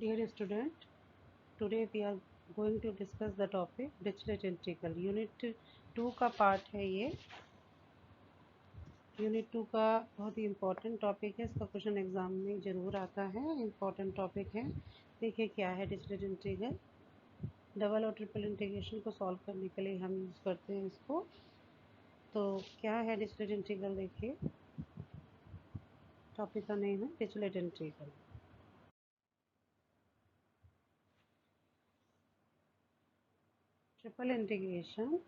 Dear student, today we are going to discuss the topic Dirichlet integral. Unit 2 का part है ये। Unit 2 का बहुत ही इम्पोर्टेंट टॉपिक है। इसका क्वेश्चन एग्जाम में ज़रूर आता है। इम्पोर्टेंट टॉपिक है। देखिए क्या है डिरिचलेट इंटीग्रल। डबल और ट्रिपल इंटीग्रेशन को सॉल्व करने के लिए हम यूज़ करते हैं इसको। तो क्या है डिरिचलेट इंटीग्रल, देखिए टॉपिक का नेम है Dirichlet integral. Triple integration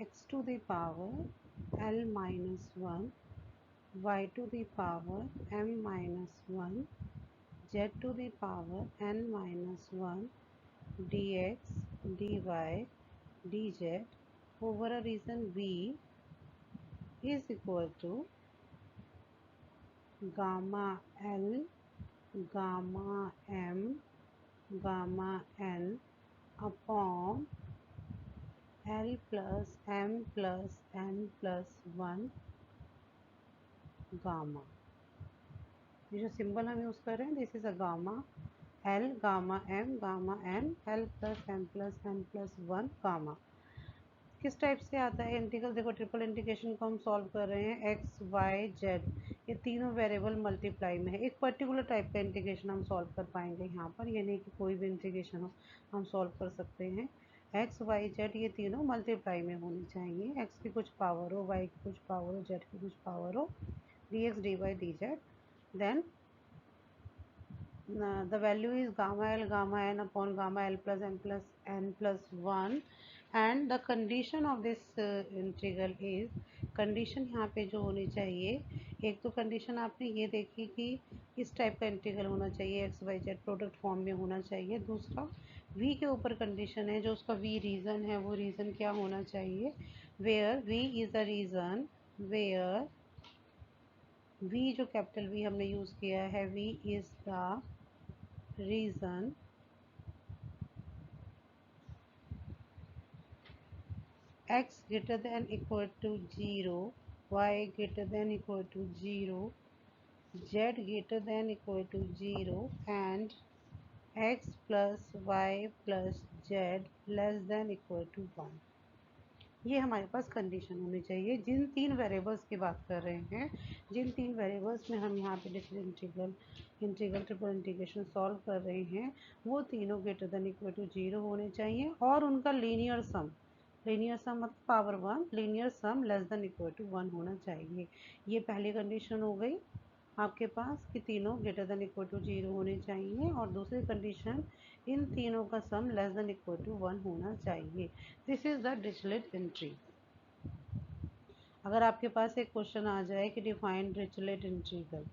x to the power l minus 1 y to the power m minus 1 z to the power n minus 1 dx dy dz over a region V is equal to gamma L gamma m gamma n upon L plus m plus n plus 1 gamma. ये जो symbol हम use कर रहे हैं this is a gamma L gamma M gamma N L plus M plus N plus 1 gamma. किस type से आता है इंटीग्रल? देखो ट्रिपल इंटीग्रेशन को हम सॉल्व कर रहे हैं एक्स वाई जेड, ये तीनों वेरिएबल मल्टीप्लाई में है। एक पर्टिकुलर टाइप का इंटीग्रेशन हम सॉल्व कर पाएंगे यहाँ पर, ये नहीं कि कोई भी इंटीग्रेशन हो हम सॉल्व कर सकते हैं। एक्स वाई जेड ये तीनों मल्टीप्लाई में होनी चाहिए। एक्स की कुछ पावर हो, वाई की कुछ पावर हो, जेड की कुछ पावर हो, D x D Y D Z, then the value is gamma L gamma n upon gamma L plus m plus n plus 1 and the condition of this integral is, condition यहाँ पे जो होनी चाहिए, एक तो condition आपने ये देखी कि इस टाइप का इंटीग्रल होना चाहिए, X Y Z product form में होना चाहिए। दूसरा v के ऊपर कंडीशन है, जो उसका v रीज़न है वो रीज़न क्या होना चाहिए, where v is a region, where v जो कैपिटल V हमने यूज़ किया है, v is the region x greater than equal to 0, y greater than equal to 0, z greater than equal to 0 and x plus y plus z less than equal to 1। ये हमारे पास condition होनी चाहिए। जिन तीन variables की बात कर रहे हैं, जिन तीन वेरिएबल्स में हम यहाँ पे different integral triple integration solve कर रहे हैं, वो तीनों ग्रेटर देन इक्वल टू 0 होने चाहिए और उनका लीनियर सम मतलब power 1, linear sum less than equal to 1 होना चाहिए। ये पहली कंडीशन हो गई आपके पास कि तीनों ग्रेटर देन इक्वल टू 0 होने चाहिए, और दूसरी कंडीशन इन तीनों का sum less than equal to 1 होना चाहिए। This is the Dirichlet integral. अगर आपके पास एक क्वेश्चन आ जाए कि डिफाइन डिरिचलेट इंटीग्रल,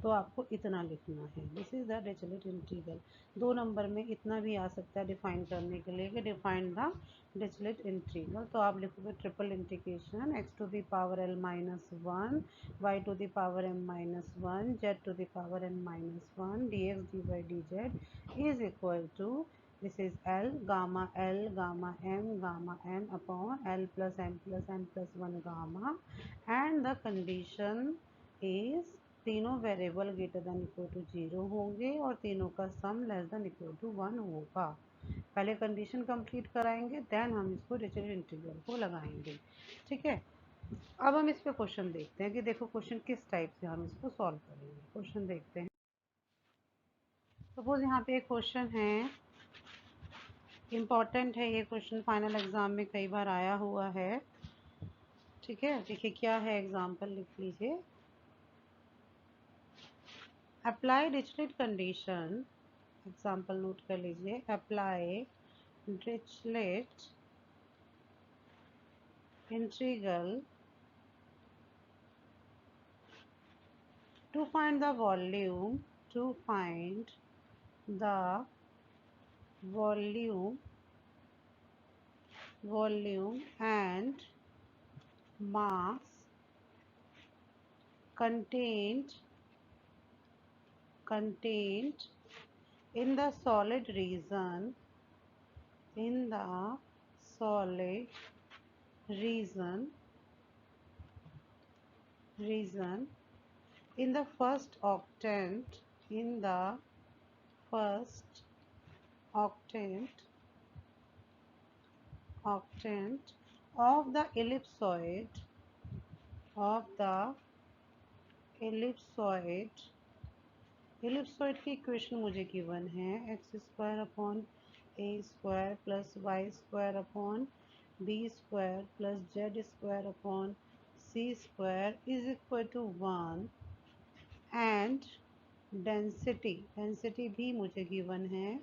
तो आपको इतना लिखना है, this is the Dirichlet integral. 2 number में इतना भी आ सकता है डिफाइन करने के लिए कि डिफाइन द डिरिचलेट इंटीग्रल। तो आप लिखोगे triple integration X to the power L minus 1 Y to the power M minus 1 Z to the power N minus 1 D x D Y D Z is equal to, this is L gamma m gamma n upon L plus m plus n plus 1 gamma, and the condition is तीनों variable greater than equal to 0 होंगे और तीनों का sum less than equal to 1 होगा। पहले condition complete कराएंगे, then हम इसको डिरिचलेट इंटीग्रल को लगाएंगे। ठीक है, अब हम इस पे क्वेश्चन देखते हैं कि देखो क्वेश्चन किस टाइप से हम इसको सॉल्व करेंगे। क्वेश्चन देखते हैं। सपोज यहाँ पे एक क्वेश्चन है, इम्पॉर्टेंट है ये क्वेश्चन, फाइनल एग्जाम में कई बार आया हुआ है। ठीक है, देखिए क्या है, एग्जाम्पल लिख लीजिए। Apply Dirichlet condition, example note कर लीजिए। Apply Dirichlet integral to find the volume, to find the volume and mass contained in the solid region, in the solid region in the first octant, in the first octant of the ellipsoid की equation मुझे given है x square upon a square plus y square upon b square plus z square upon c square is equal to 1 and density भी मुझे given है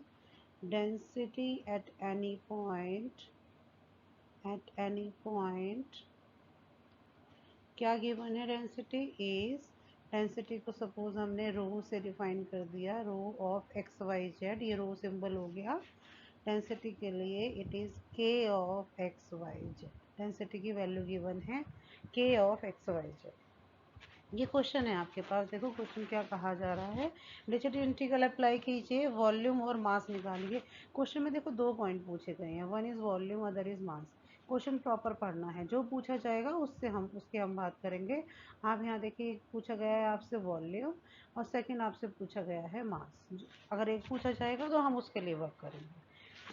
density at any point क्या given है density is density को suppose हमने rho से define कर दिया rho of x Y z ये रो सिंबल हो गया डेंसिटी के लिए it is k of x Y Z density की वैल्यू गिवन है के ऑफ एक्स वाई जेड ये क्वेश्चन है आपके पास देखो क्वेश्चन क्या कहा जा रहा है डिजिटल इंटीग्रल अप्लाई कीजिए वॉल्यूम और मास निकालिए क्वेश्चन में देखो 2 पॉइंट पूछे गए हैं one is volume other is mass question proper पढ़ना है जो पूछा जाएगा उसके हम बात करेंगे आप यहाँ देखिए पूछा गया है आपसे वॉल्यूम और सेकंड आपसे पूछा गया है मास अगर एक पूछा जाएगा तो हम उसके लिए वर्क करेंगे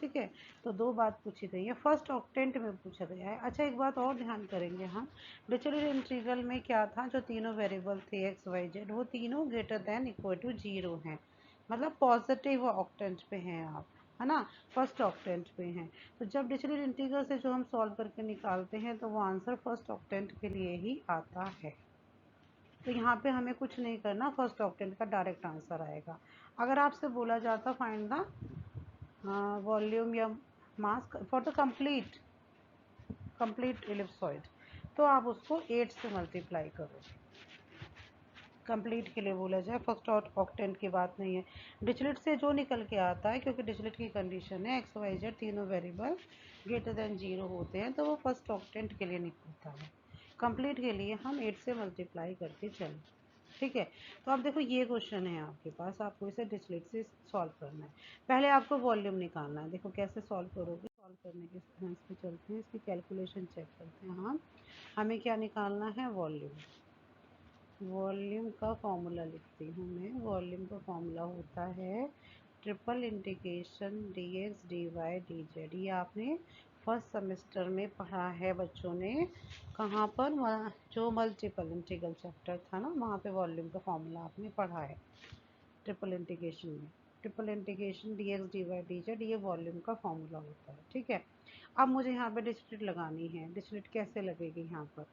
ठीक है तो 2 बात पूछी गई है फर्स्ट ऑक्टेंट में पूछा गया है अच्छा एक बात और ध्यान करेंगे हम डिरिचलेट इंटीग्रल में क्या था जो तीनों वेरिएबल थे एक्स वाई जेड वो तीनों ग्रेटर देन इक्वल टू 0 हैं मतलब पॉजिटिव ऑक्टेंट पे हैं आप है ना फर्स्ट ऑक्टेंट पे हैं तो जब डिरिचलेट इंटीग्रल से जो हम सॉल्व करके निकालते हैं तो वो आंसर फर्स्ट ऑक्टेंट के लिए ही आता है तो यहाँ पे हमें कुछ नहीं करना फर्स्ट ऑक्टेंट का डायरेक्ट आंसर आएगा अगर आपसे बोला जाता फाइंड द वॉल्यूम या mass for the complete ellipsoid तो आप उसको 8 से मल्टीप्लाई करो कंप्लीट के लिए बोला जाए फर्स्ट ऑक्टेंट की बात नहीं है डिरिचलेट से जो निकल के आता है क्योंकि डिरिचलेट की कंडीशन है एक्स वाई जेड तीनों वेरिएबल ग्रेटर देन 0 होते हैं तो वो फर्स्ट ऑक्टेंट के लिए निकलता है कंप्लीट के लिए हम 8 से मल्टीप्लाई करके चलें ठीक है तो अब देखो ये क्वेश्चन है आपके पास आपको इसे डिरिचलेट से सॉल्व करना है पहले आपको वॉल्यूम निकालना है देखो कैसे सॉल्व करोगे सॉल्व करने के इस पे चलते हैं इसकी कैलकुलेशन चेक करते हैं हम हमें क्या निकालना है वॉल्यूम का फॉर्मूला लिखती हूँ मैं वॉल्यूम का फॉर्मूला होता है triple integration d x D Y D z ये आपने फर्स्ट सेमेस्टर में पढ़ा है बच्चों ने कहाँ पर जो मल्टीपल इंटीग्रल चैप्टर था ना वहाँ पे वॉल्यूम का फॉर्मूला आपने पढ़ा है ट्रिपल इंटीग्रेशन में triple integration d x D Y D z ये वॉल्यूम का फॉर्मूला होता है ठीक है अब मुझे यहाँ पे डिस्क्रिट लगानी है डिस्क्रिट कैसे लगेगी यहाँ पर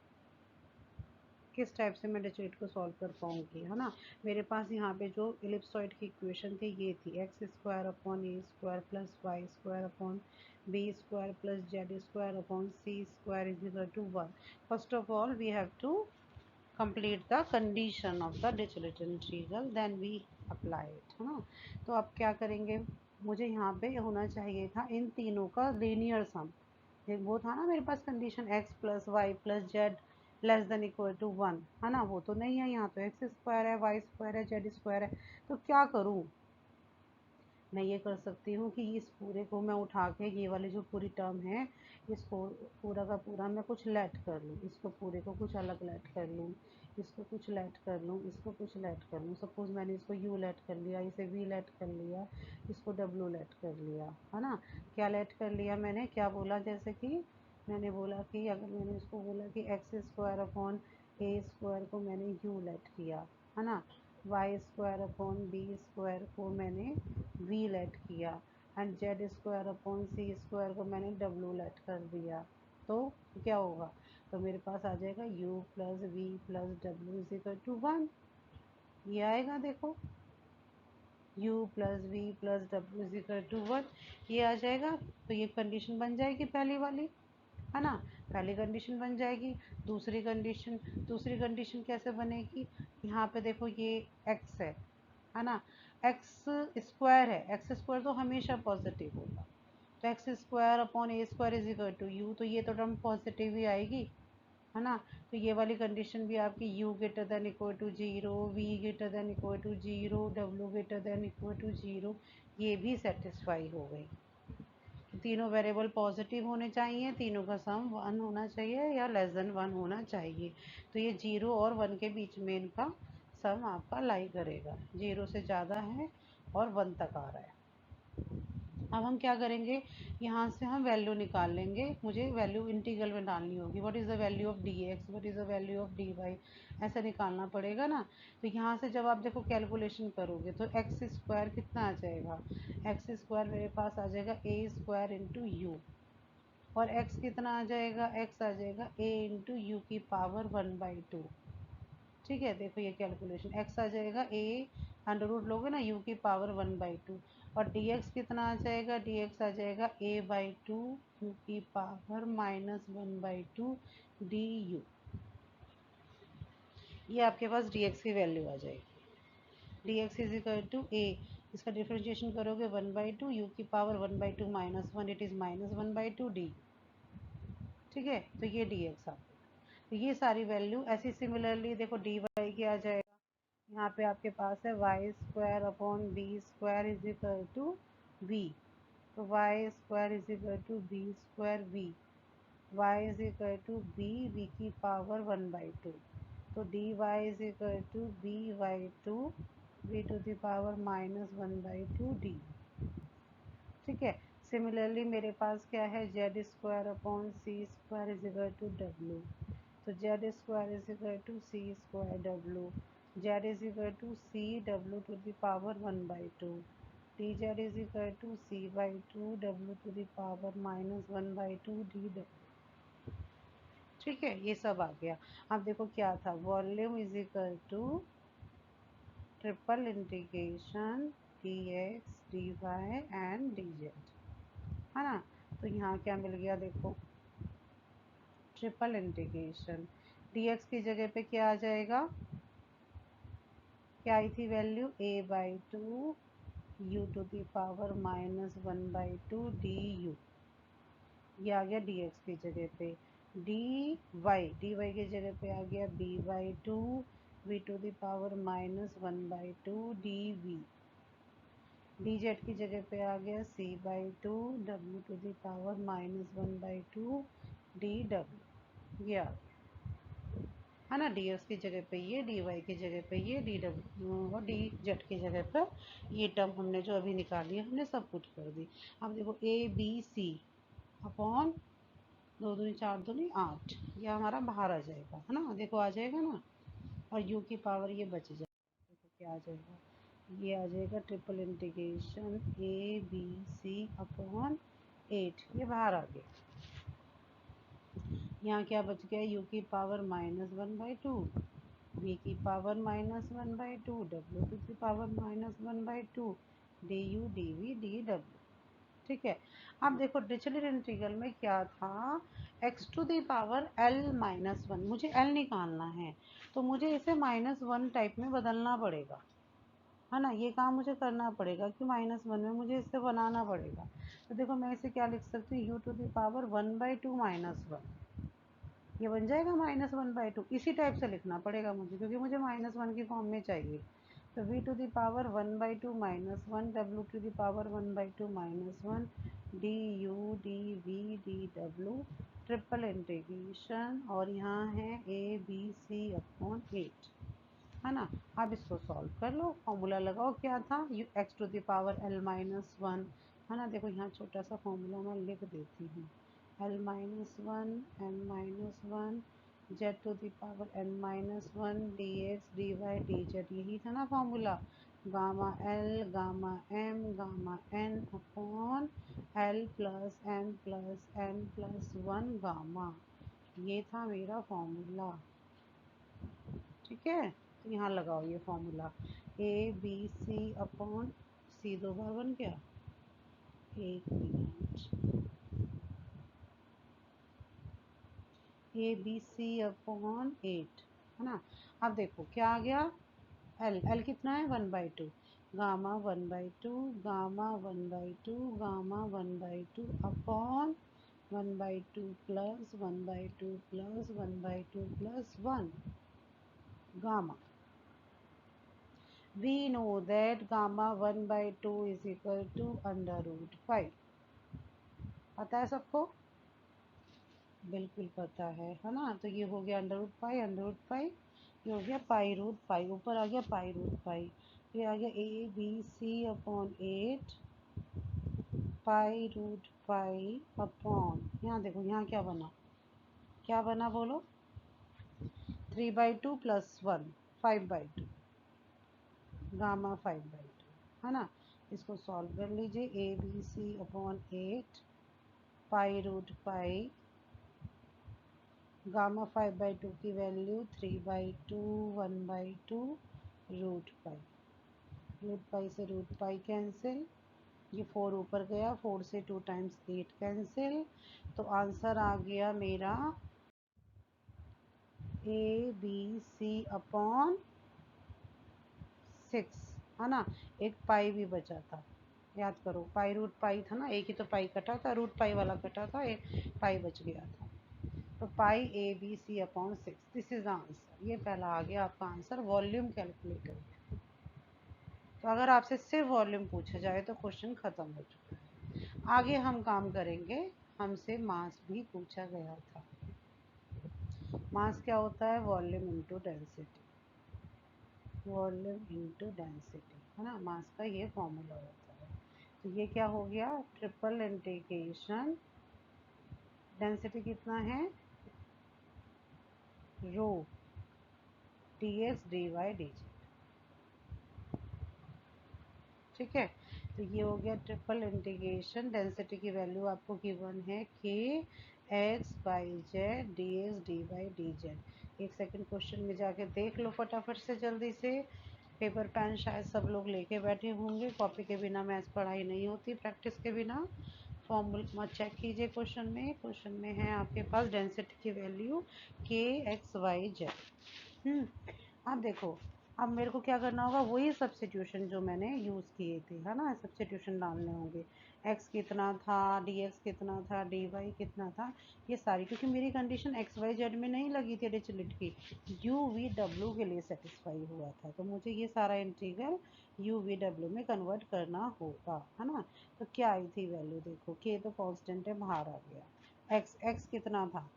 किस टाइप से मैं डिरिचलेट को सॉल्व कर पाऊँगी है ना मेरे पास यहाँ पे जो इलिप्सॉइड की इक्वेशन थी ये थी x square upon a square plus y square upon b square plus z square upon c square is equal to 1 first of all we have to complete the condition of the Dirichlet integral then we apply it है ना तो अब क्या करेंगे मुझे यहाँ पे होना चाहिए था इन तीनों का लीनियर सम वो था ना मेरे पास condition x plus y plus z less than equal to 1 है ना वो तो नहीं है यहाँ तो एक्स स्क्वायर है वाई स्क्वायर है जेड स्क्वायर है तो क्या करूँ मैं ये कर सकती हूँ कि इस पूरे को मैं उठा के ये वाली जो पूरी टर्म है इसको पूरा का पूरा मैं कुछ लेट कर लूँ इसको पूरे को कुछ अलग लेट कर लूँ इसको कुछ लेट कर लूँ इसको कुछ लेट कर लूँ सपोज़ मैंने इसको यू लेट कर लिया इसे वी लेट कर लिया इसको डब्लू लेट कर लिया है ना क्या लेट कर लिया मैंने क्या बोला जैसे कि मैंने बोला कि अगर मैंने इसको बोला कि x square upon a square को मैंने यू लेट किया है ना y square upon b square को मैंने वी लेट किया and z square upon c square को मैंने डब्लू लेट कर दिया तो क्या होगा तो मेरे पास आ जाएगा u प्लस वी प्लस डब्ल्यू इज इक्वल टू 1 ये आएगा देखो u प्लस वी प्लस डब्ल्यू इज इक्वल टू 1 ये आ जाएगा तो ये कंडीशन बन जाएगी पहली वाली है ना पहली कंडीशन बन जाएगी दूसरी कंडीशन कैसे बनेगी यहाँ पे देखो ये x है ना एक्स स्क्वायर है एक्स स्क्वायर तो हमेशा पॉजिटिव होगा तो x square upon a square is equal to u तो ये तो टर्म पॉजिटिव ही आएगी है ना तो ये वाली कंडीशन भी आपकी u greater than equal to 0 v greater than equal to 0 w greater than equal to 0 ये भी सेटिस्फाई हो गई तो तीनों वेरिएबल पॉजिटिव होने चाहिए तीनों का सम 1 होना चाहिए या लेस देन 1 होना चाहिए तो ये 0 और 1 के बीच में इनका सम आपका लाई करेगा 0 से ज़्यादा है और 1 तक आ रहा है। अब हम क्या करेंगे, यहाँ से हम वैल्यू निकाल लेंगे, मुझे वैल्यू इंटीग्रल में डालनी होगी। What is the value of d x, what is the value of d y, ऐसा निकालना पड़ेगा ना। तो यहाँ से जब आप देखो कैलकुलेशन करोगे तो एक्स स्क्वायर कितना आ जाएगा, एक्स स्क्वायर मेरे पास आ जाएगा ए स्क्वायर इंटू यू, और एक्स कितना आ जाएगा, एक्स आ जाएगा ए इंटू यू की पावर 1/2। ठीक है, देखो ये कैलकुलेशन, एक्स आ जाएगा ए, अंडर रूट लोगे ना, यू की पावर 1/2, और डी एक्स कितना आ जाएगा, डी एक्स आ जाएगा a/2 यू की पावर -1/2 डी यू। ये आपके पास डी एक्स की वैल्यू आ जाएगी। D x is equal to a, इसका डिफ्रेंशिएशन करोगे 1/2 यू की पावर 1/2 -1, इट इज़ -1/2 डी। ठीक है, तो ये डी एक्स आ गया। तो ये सारी वैल्यू ऐसी, सिमिलरली देखो डी वाई की आ जाएगा। यहाँ पे आपके पास है y square upon b square is equal to v, तो y square is equal to b square v, y is equal to b v की पावर 1/2, तो d y is equal to b/2 v to the power -1/2 d. ठीक है, similarly मेरे पास क्या है, z square upon c square is equal to डब्ल्यू, तो z square is equal to c square डब्ल्यू, Z is equal to c डब्ल्यू to the power 1/2, d Z is equal to c/2 डब्ल्यू टू द पावर -1/2 डी डब्ल्यू। ठीक है, ये सब आ गया। अब देखो क्या था, volume is equal to triple integration d x D y and d z, है ना। तो यहाँ क्या मिल गया, देखो ट्रिपल इंटीग्रेशन, डी एक्स की जगह पे क्या आ जाएगा, क्या आई थी value, a/2 u to the power -1/2 d u, ये आ गया डी एक्स की जगह पे। डी वाई की जगह पे आ गया b/2 v to the power -1/2 d v, d z की जगह पे आ गया c/2 डब्ल्यू टू द पावर -1/2 डी डब्ल्यू, ये आ गया, है ना। डी एक्स की जगह पे ये, डी वाई की जगह पे ये, डी डब्ल्यू और डी जेड की जगह पर ये टर्म हमने जो अभी निकाली है हमने सब पुट कर दी। अब देखो ए बी सी अपॉन 2 दूनी 4 दूनी 8, ये हमारा बाहर आ जाएगा, है ना, देखो आ जाएगा ना, और यू की पावर ये बच जाएगा, देखो क्या आ जाएगा, ये आ जाएगा triple integration a b c upon 8, ये बाहर आ गया। यहाँ क्या बच गया, यू की पावर -1/2, वी की पावर -1/2, डब्ल्यू की power -1/2 d u d v d डब्ल्यू। ठीक है, अब देखो डिरिचलेट इंटीग्रल में क्या था, x to the power l-1, मुझे l निकालना है, तो मुझे इसे -1 टाइप में बदलना पड़ेगा, है ना, ये काम मुझे करना पड़ेगा कि -1 में मुझे इसे बनाना पड़ेगा। तो देखो मैं इसे क्या लिख सकती हूँ, यू टू द पावर 1/2 -1, ये बन जाएगा -1/2, इसी टाइप से लिखना पड़ेगा मुझे, क्योंकि मुझे -1 की फॉर्म में चाहिए। तो v टू द पावर 1/2 -1 डब्ल्यू to the power 1/2 -1 d u d v d डब्ल्यू, ट्रिपल इंटीग्रेशन, और यहाँ है ए बी सी अपॉन 8, है ना। अब इसको सॉल्व कर लो, फॉर्मूला लगाओ, क्या था, u x to the power l-1, है ना। देखो यहाँ छोटा सा फॉर्मूला मैं लिख देती हूँ, l-1 n-1 z to the power n-1 d x D Y D z, यही था ना formula, gamma L gamma M gamma n upon l plus M plus 1 gamma, ये था मेरा फॉर्मूला। ठीक है, तो यहाँ लगाओ ये formula, a b c upon c 2 बार 1 क्या, 1 minute, a b c upon 8, है ना। अब देखो क्या आ गया, एल कितना है 1/2, gamma 1/2 gamma 1/2 gamma 1/2 upon 1/2 plus 1/2 plus 1/2 plus 1 gamma. We know that gamma 1/2 is equal to √5, पता है सबको, बिल्कुल पता है ना। तो ये हो गया √5, ये हो गया π√5, ऊपर आ गया π√5, ये आ गया ABC/8 पाई√पाई अपॉन, यहाँ देखो यहाँ क्या बना, क्या बना बोलो, 3/2 + 1 5/2 गामा 5/2 है ना। इसको सॉल्व कर लीजिए, ABC/8 पाई√पाई गामा 5/2 की वैल्यू 3/2 1/2 √पाई, √पाई से √पाई कैंसिल, ये 4 ऊपर गया, 4 से 2 टाइम्स 8 कैंसिल, तो आंसर आ गया मेरा ABC/6 है ना। एक पाई भी बचा था, याद करो, पाई√पाई था ना, एक ही तो पाई कटा था, √पाई वाला कटा था, एक पाई बच गया था, तो पाई ABC/6, दिस इज आंसर। ये पहला आ गया आपका आंसर वॉल्यूम कैलकुलेटर। तो अगर आपसे सिर्फ वॉल्यूम पूछा जाए तो क्वेश्चन खत्म हो चुका है। आगे हम काम करेंगे, हमसे मास भी पूछा गया था। मास क्या होता है, volume into density, volume into density है ना, मास का ये फॉर्मूला होता है। तो ये क्या हो गया, ट्रिपल इंटीग्रेशन, डेंसिटी कितना है, रो dx dy dz, ठीक है। तो ये हो गया ट्रिपल इंटीग्रेशन, डेंसिटी की वैल्यू आपको गिवन है k x/z dx dy dz। एक सेकंड क्वेश्चन में जाके देख लो फटाफट से जल्दी से, पेपर पेन शायद सब लोग लेके बैठे होंगे, कॉपी के बिना मैथ्स पढ़ाई नहीं होती, प्रैक्टिस के बिना। फॉर्मूला चेक कीजिए, क्वेश्चन में है आपके पास डेंसिटी की वैल्यू k x/y z। अब देखो, अब मेरे को क्या करना होगा, वही सब्स्टिट्यूशन जो मैंने यूज़ किए थे है ना, सब्स्टिट्यूशन डालने होंगे, x कितना था, dx कितना था, dy कितना था, ये सारी, क्योंकि मेरी कंडीशन x y z में नहीं लगी थी डिरिचलेट की, u/v/w के लिए सेटिस्फाई हुआ था, तो मुझे ये सारा इंटीग्रल u/v/w में कन्वर्ट करना होगा है ना। तो क्या आई थी वैल्यू, देखो k तो कांस्टेंट है, बाहर आ गया, x कितना था,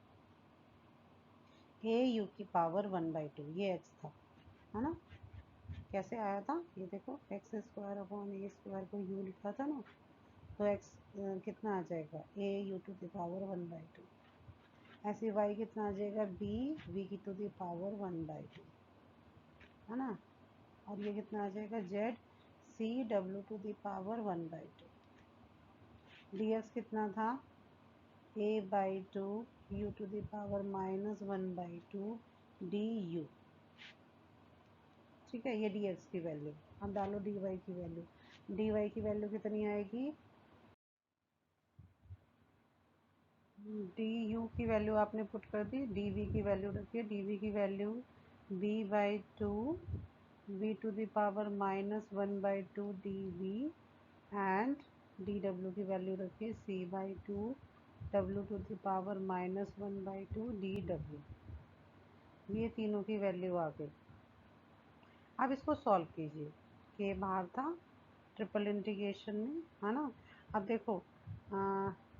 a⁴1/2, ये x था है ना। कैसे आया था, ये देखो, x² को u लिखा था ना, तो x कितना आ जाएगा, a⁴1/2, ऐसे y कितना आ जाएगा, b⁴1/2 है ना, और ये कितना आ जाएगा, z c⁴1/2, dx कितना था, a/2 u⁻⁻1/2 du, ठीक है, ये dx की वैल्यू। अब डालो dy की वैल्यू, dy की वैल्यू कितनी आएगी, du की वैल्यू आपने पुट कर दी, dv की वैल्यू रखिए, dv की value b/2 v⁻⁻1/2 dv and dw की वैल्यू रखिए c/2 w⁻⁻1/2 dw, ये तीनों की वैल्यू आ गई। अब इसको सॉल्व कीजिए, के बाहर था ट्रिपल इंटीग्रेशन में है ना। अब देखो,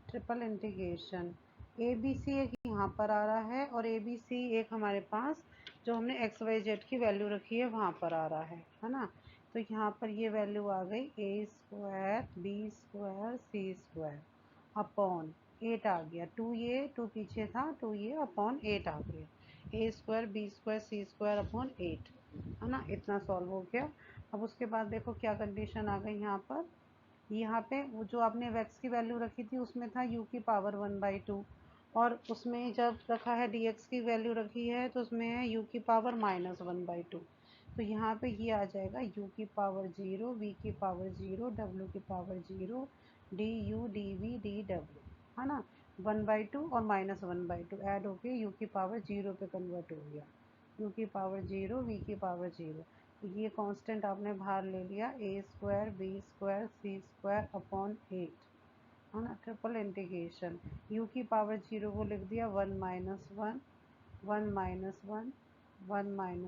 triple integration a b c एक यहाँ पर आ रहा है, और ए बी सी एक हमारे पास जो हमने एक्स वाई जेड की वैल्यू रखी है वहाँ पर आ रहा है ना। तो यहाँ पर ये वैल्यू आ गई a² b² c² अपॉन 8 आ गया, 2 ये 2 पीछे था, 2 ये अपॉन 8 आ गया, a² b² c² अपॉन 8 है ना, इतना सॉल्व हो गया। अब उसके बाद देखो क्या कंडीशन आ गई यहाँ पर, यहाँ पे वो जो आपने वैक्स की वैल्यू रखी थी उसमें था u⁻1/2, और उसमें जब रखा है dx की वैल्यू रखी है तो उसमें है u⁻−1/2, तो यहाँ पे ये आ जाएगा u⁻0 v⁻0 w⁻0 du dv dw है ना, 1/2 और -1/2 ऐड होके u⁻0 पे कन्वर्ट हो गया, u⁻0 v⁻0, तो ये कांस्टेंट आपने बाहर ले लिया, a² b² c² अपॉन 8 है ना। ट्रिपल इंटीग्रेशन u⁻0 को लिख दिया 1 - 1 1 - 1 1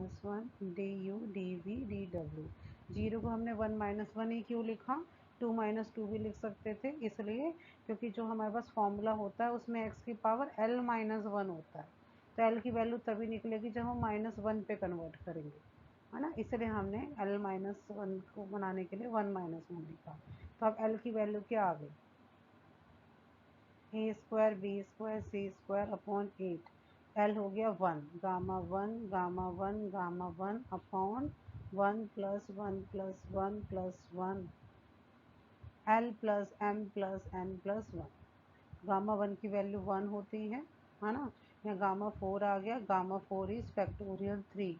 - 1 du dv dw, जीरो को हमने 1 - 1 ही क्यों लिखा, 2 - 2 भी लिख सकते थे, इसलिए क्योंकि जो हमारे पास फॉर्मूला होता है उसमें x की पावर l - 1 होता है, तो l की वैल्यू तभी निकलेगी जब हम -1 पे कन्वर्ट करेंगे है ना, इसलिए हमने l-1 को बनाने के लिए 1 - 1 लिखा। तो अब l की वैल्यू क्या आ गई, a² b² c² upon 8। l हो गया 1, gamma 1 gamma 1 gamma 1 upon 1 + 1 + 1 + 1 l + m + n + 1। Gamma 1 की वैल्यू 1 होती है ना। यहाँ गामा 4 आ गया, गामा 4 इज फैक्टोरियल 3,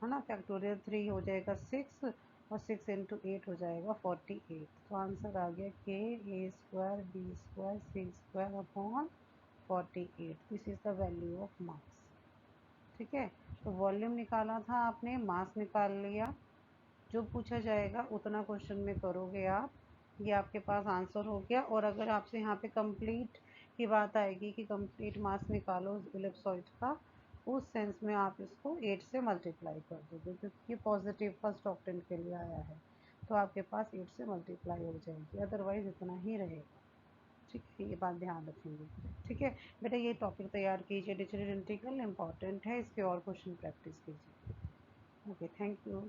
है ना। फैक्टोरियल 3 हो जाएगा 6 और 6 × 8 हो जाएगा 48। तो आंसर आ गया k a² b² c² upon 48। This is the value of mass. ठीक है, तो वॉल्यूम निकाला था आपने, मास निकाल लिया। जो पूछा जाएगा उतना क्वेश्चन में करोगे आप, ये आपके पास आंसर हो गया। और अगर आपसे यहाँ पे कंप्लीट की बात आएगी कि कंप्लीट मास निकालो इलिप्सॉइड का, उस सेंस में आप इसको 8 से मल्टीप्लाई कर दोगे, क्योंकि ये पॉजिटिव फर्स्ट ऑक्टेंट के लिए आया है, तो आपके पास 8 से मल्टीप्लाई हो जाएगी, अदरवाइज इतना ही रहेगा। ठीक है, ये बात ध्यान रखेंगे। ठीक है बेटा, ये टॉपिक तैयार कीजिए, डिरिचलेट इंटीग्रल इंपॉर्टेंट है, इसके और क्वेश्चन प्रैक्टिस कीजिए। Okay, thank you.